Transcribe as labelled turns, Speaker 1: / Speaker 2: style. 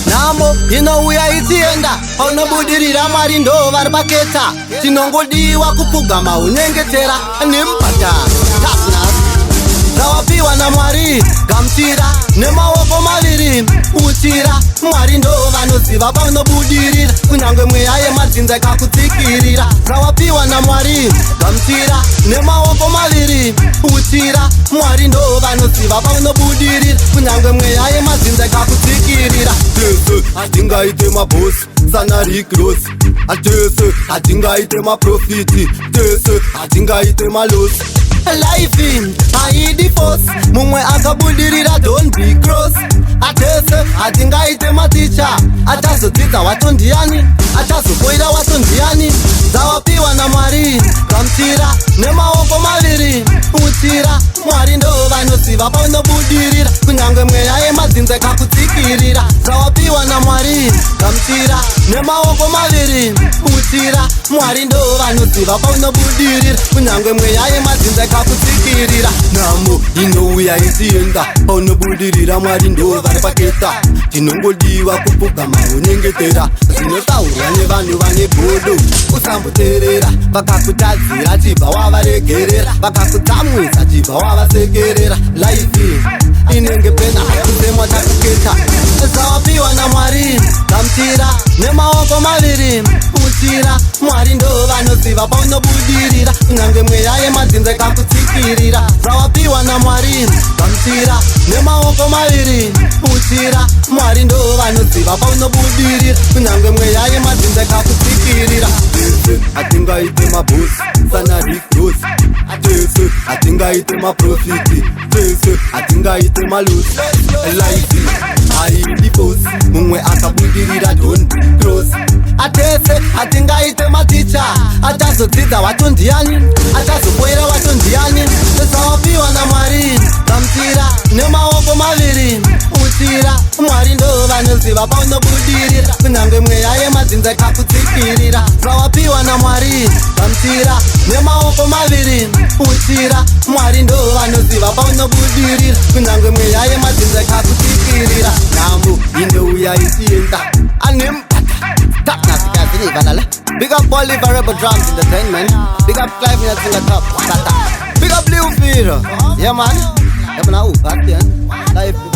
Speaker 1: Namo inouya ichienda paunobudirira Mwari ndo vari paketa. Tinongodiwa kupfugama unyengetera nemubhadharo zvawapiwa naMwari. Gamuchira nemaoko maviri uchira. Mwari ndo vanoziva paunobudirira kunyange mweya yemadzinza ikakutsikirira. Zvawapiwa naMwari. Gamuchira nemaoko maviri uchira. Mwari ndo vanoziva paunobudirira kunyange mweya yemadzinza ikakutsikirira. Tese hatingaite mabhosi sana Rick Ross. Tese hatingaite maprofiti. Tese hatingaite malosi. Life haidi force. Mumwe akabudirira don't be cross. Atese hatingaite maticha. Atazodzidza wacho ndiani, atazopoira wacho ndiani. Zvawapiwa naMwari. Gamuchira nemaoko maviri uchira. Mwari ndo vanoziva paunobudirira kunyange mweya yemadzinza ikakutsikirira. Zvawapiwa naMwari. Gamuchira nemaoko maviri uchira. Mwari ndo vanoziva paunobudirira kunyange mweya yemadzinza ikakutsikirira. Namo inouya ichienda paunobudirira. Mwari ndo vari paketa. Tinongodiwa kupfugama unyengetera. Zvinotaurwa nevanhu vane godo. Usamboteerera vakakutadzira chibva wavaregerera. Vakakutsamwisa chibva wavasekerera. Life inenge pena kusemwa takuketa. Zvawapiwa naMwari. Gamuchira nemaoko maviri uchira. Mwari ndo vanoziva paunobudirira kunyange mweya yemadzinza ikakutsikirira. Zvawapiwa naMwari. Gamuchira nemaoko maviri uchira. Mwari ndo vanoziva paunobudirira kunyange mweya yemadzinza ikakutsikirira. Tese hatingaite mabhosi sana Rick Ross. Tese hatingaite maprofiti. Tese hatingaite malosi. Life haidi force. Mumwe akabudirira don't cross. Atese hatingaite maticha. Atazodzidza wacho ndiani, atazopoira wacho ndiani. Zvawapiwa naMwari. Gamuchira nemaoko maviri uchira. Mwari ndo vanoziva paunobudirira kunyange mweya yemadzinza ikakutsikirira. Zvawapiwa naMwari. Gamuchira nemaoko maviri uchira. Mwari ndo vanoziva paunobudirira kunyange mweya yemadzinza ikakutsikirira. Namo inouya ichienda Big up Oliver Rebel Drums Entertainment. Big up Clive Nelson at top. Big up Blue Fear. Yeah man. Yeah man, back then. Life.